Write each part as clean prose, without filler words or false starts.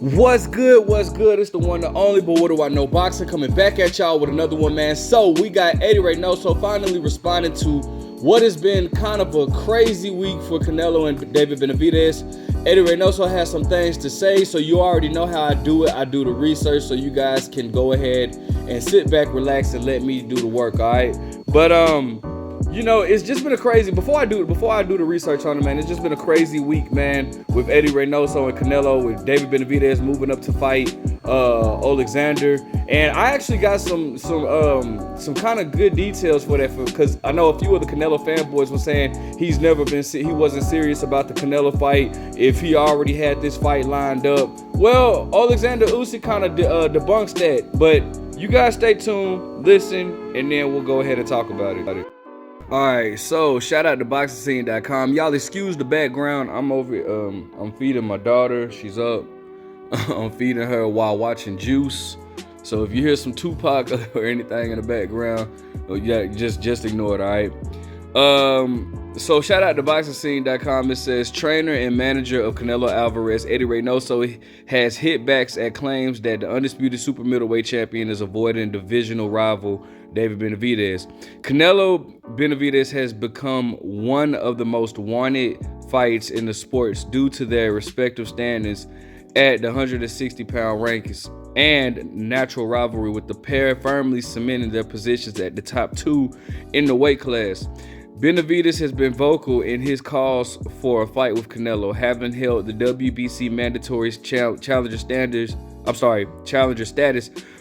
What's good? What's good? It's the one, the only, but what do I know? Boxing coming back at y'all with another one, man. So we got Eddy Reynoso finally responding to what has been kind of a crazy week for Canelo and David Benavidez. Eddy Reynoso has some things to say, so you already know how I do it. I do the research, so you guys can go ahead and sit back, relax, and let me do the work. All right, but you know, it's just been a crazy, before I do the research on it, man, it's just been a crazy week, man, with Eddy Reynoso and Canelo, with David Benavidez moving up to fight Alexander. And I actually got some kind of good details for that, because I know a few of the Canelo fanboys were saying he wasn't serious about the Canelo fight if he already had this fight lined up. Well, Alexander Usyk kind of debunks that, but you guys stay tuned, listen, and then we'll go ahead and talk about it. Alright, so shout out to boxing.com. Y'all excuse the background. I'm feeding my daughter. She's up. I'm feeding her while watching Juice. So if you hear some Tupac or anything in the background, yeah, just ignore it, alright? So shout out to boxing.com. It says trainer and manager of Canelo Alvarez, Eddy Reynoso, has hit backs at claims that the undisputed super middleweight champion is avoiding divisional rival David Benavidez. Canelo Benavidez has become one of the most wanted fights in the sports due to their respective standings at the 160-pound rankings and natural rivalry, with the pair firmly cementing their positions at the top two in the weight class. Benavidez has been vocal in his calls for a fight with Canelo, having held the WBC mandatory challenger status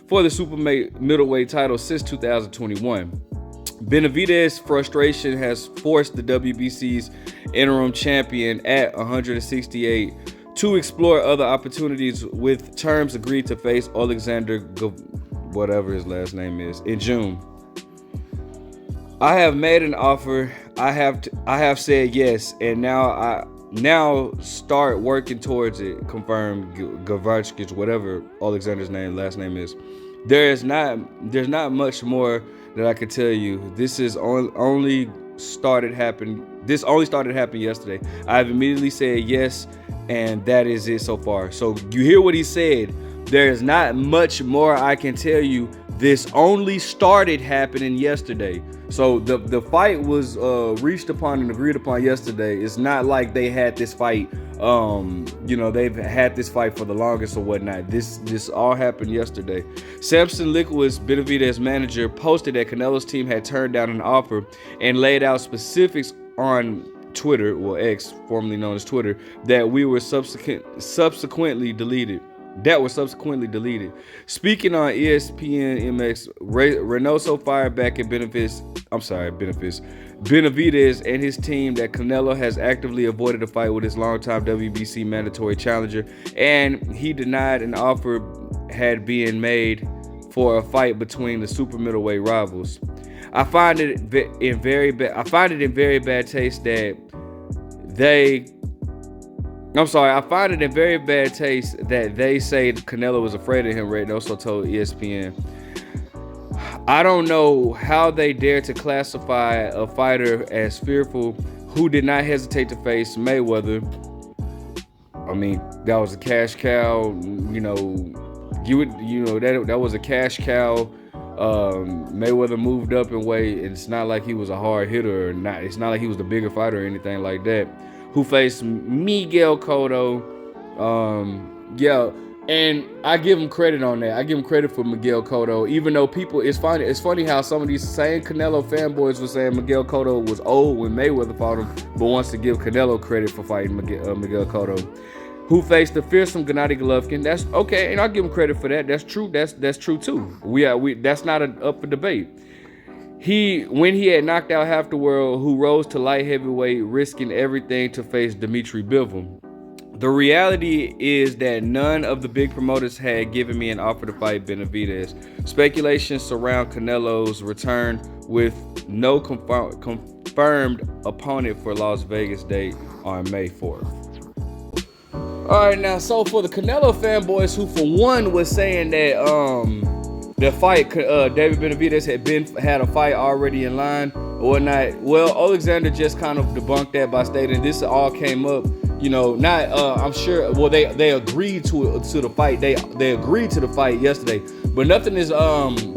for the super middleweight title since 2021. Benavidez's frustration has forced the WBC's interim champion at 168 to explore other opportunities, with terms agreed to face Alexander, whatever his last name is, in June. I have made an offer. I have said yes, and now start working towards it, confirmed Gavarchkic, whatever Alexander's last name is. There's not much more that I could tell you. This only started happening yesterday. I've immediately said yes, and that is it so far. So you hear what he said. There's not much more I can tell you. This only started happening yesterday. So the fight was reached upon and agreed upon yesterday. It's not like they had this fight, they've had this fight for the longest or whatnot. This all happened yesterday. Samson Liquis, Benavidez's manager, posted that Canelo's team had turned down an offer and laid out specifics on Twitter, or X, formerly known as Twitter, that were subsequently deleted. Speaking on ESPN MX, Reynoso fired back at Benavidez and his team that Canelo has actively avoided a fight with his longtime WBC mandatory challenger, and he denied an offer had been made for a fight between the super middleweight rivals. I find it in very bad taste that they say Canelo was afraid of him, Reynoso told ESPN. I don't know how they dare to classify a fighter as fearful who did not hesitate to face Mayweather. I mean, that was a cash cow, that was a cash cow. Mayweather moved up in weight. It's not like he was a hard hitter or not. It's not like he was the bigger fighter or anything like that. Who faced Miguel Cotto. And I give him credit on that. I give him credit for Miguel Cotto, even though it's funny how some of these same Canelo fanboys were saying Miguel Cotto was old when Mayweather fought him, but wants to give Canelo credit for fighting Miguel Cotto, who faced the fearsome Gennady Golovkin. That's okay, and I'll give him credit for that. That's true. That's true too. That's not up for debate. When he had knocked out half the world, who rose to light heavyweight, risking everything to face Dmitry Bivol. The reality is that none of the big promoters had given me an offer to fight Benavidez. Speculations surround Canelo's return, with no confirmed opponent for Las Vegas date on May 4th. All right, now, so for the Canelo fanboys who, for one, was saying that the fight, David Benavidez had a fight already in line or whatnot, well, Alexander just kind of debunked that by stating this all came up not I'm sure. Well, they agreed to the fight. They agreed to the fight yesterday, but nothing has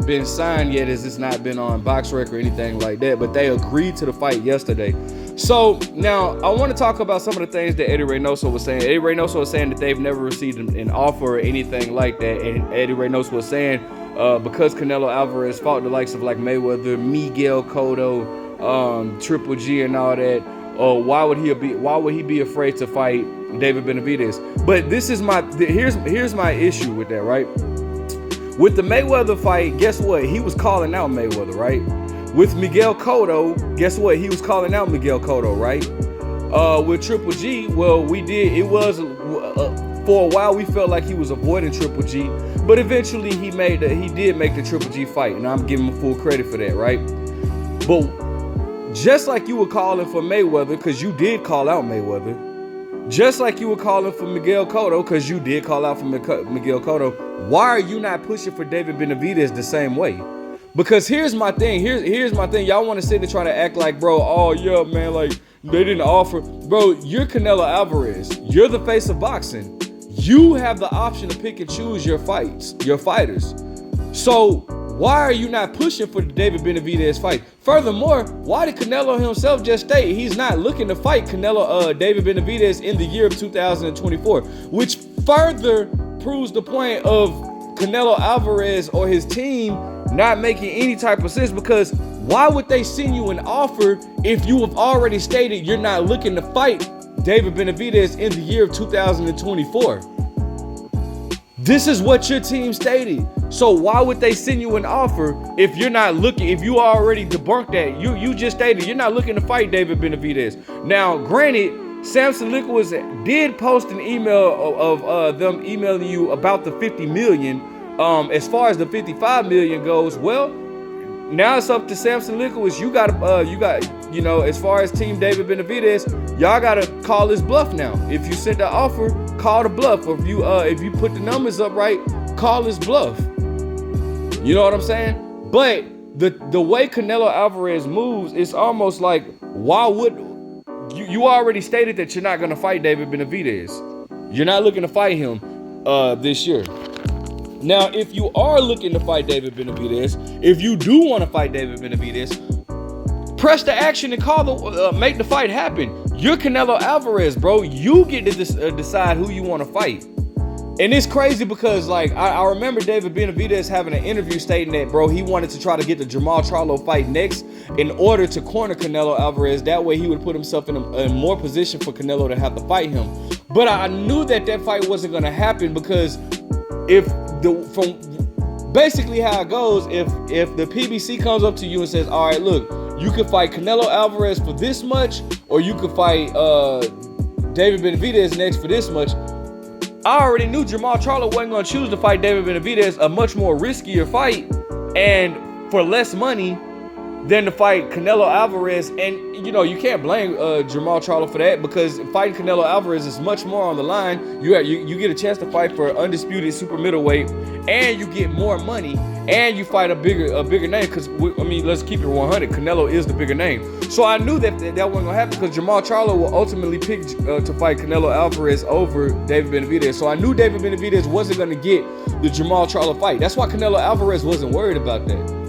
been signed yet. As it's not been on BoxRec or anything like that. But they agreed to the fight yesterday. So now I want to talk about some of the things that Eddy Reynoso was saying. Eddy Reynoso was saying that they've never received an offer or anything like that, and Eddy Reynoso was saying because Canelo Alvarez fought the likes of like Mayweather, Miguel Cotto, Triple G, and all that. Why would he be afraid to fight David Benavidez? But this is here's my issue with that, right? With the Mayweather fight, guess what? He was calling out Mayweather, right? With Miguel Cotto, guess what? He was calling out Miguel Cotto, right? With Triple G, well, for a while we felt like he was avoiding Triple G, but eventually he did make the Triple G fight, and I'm giving him full credit for that, right? But just like you were calling for Mayweather, because you did call out Mayweather, just like you were calling for Miguel Cotto, because you did call out for Miguel Cotto, why are you not pushing for David Benavidez the same way? Because here's my thing. Here's my thing. Y'all want to sit and try to act like, bro, oh yeah, man, like they didn't offer. Bro, you're Canelo Alvarez. You're the face of boxing. You have the option to pick and choose your fighters. So why are you not pushing for the David Benavidez fight? Furthermore, why did Canelo himself just state he's not looking to fight David Benavidez in the year of 2024, which further proves the point of Canelo Alvarez or his team not making any type of sense, because why would they send you an offer if you have already stated you're not looking to fight David Benavidez in the year of 2024? This is what your team stated. So why would they send you an offer if you're not looking, if you already debunked that? You just stated you're not looking to fight David Benavidez. Now, granted, Samson Liquors did post an email of them emailing you about the 50 million. As far as the 55 million goes, well, now it's up to Samson Liquors. You got, as far as Team David Benavidez, y'all gotta call this bluff now. If you sent the offer, call the bluff. Or if you put the numbers up right, call this bluff. You know what I'm saying? But the way Canelo Alvarez moves, it's almost like, why would you already stated that you're not gonna fight David Benavidez. You're not looking to fight him this year. Now, if you are looking to fight David Benavidez, if you do want to fight David Benavidez, press the action and make the fight happen. You're Canelo Alvarez, bro. You get to decide who you want to fight. And it's crazy because, like, I remember David Benavidez having an interview stating that, bro, he wanted to try to get the Jamal Charlo fight next in order to corner Canelo Alvarez. That way he would put himself in a more position for Canelo to have to fight him. But I knew that fight wasn't going to happen, because from basically how it goes, if the PBC comes up to you and says, all right, look, you could fight Canelo Alvarez for this much, or you could fight David Benavidez next for this much, I already knew Jamal Charlo wasn't going to choose to fight David Benavidez, a much more riskier fight and for less money than to fight Canelo Alvarez. And you can't blame Jamal Charlo for that, because fighting Canelo Alvarez is much more on the line. You get a chance to fight for undisputed super middleweight, and you get more money, and you fight a bigger name. Because let's keep it 100. Canelo is the bigger name. So I knew that wasn't gonna happen, because Jamal Charlo will ultimately pick to fight Canelo Alvarez over David Benavidez. So I knew David Benavidez wasn't gonna get the Jamal Charlo fight. That's why Canelo Alvarez wasn't worried about that.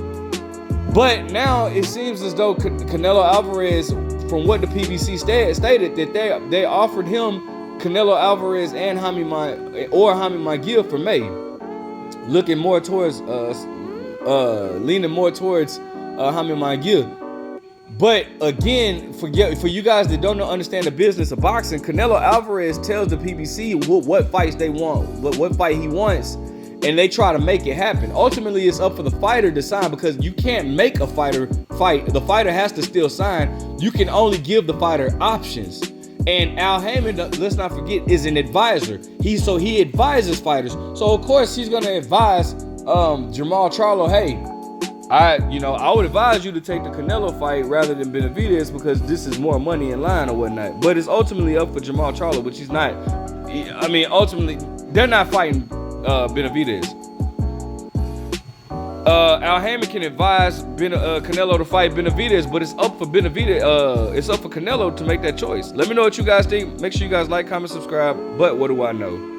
But now it seems as though Canelo Alvarez, from what the PBC stated, that they offered him Canelo Alvarez and Jaime Munguia for May, looking more towards leaning more towards Jaime Munguia. But again, for you guys that don't understand the business of boxing, Canelo Alvarez tells the PBC what fights they want, what fight he wants, and they try to make it happen. Ultimately, it's up for the fighter to sign, because you can't make a fighter fight. The fighter has to still sign. You can only give the fighter options. And Al Heyman, let's not forget, is an advisor. He advises fighters. So of course he's gonna advise Jamal Charlo, hey, I would advise you to take the Canelo fight rather than Benavidez, because this is more money in line or whatnot. But it's ultimately up for Jamal Charlo, which he's not. Ultimately, they're not fighting Benavidez. Al Haymon can advise Canelo to fight Benavidez, but it's up for Benavidez. It's up for Canelo to make that choice. Let me know what you guys think. Make sure you guys like, comment, subscribe. But what do I know?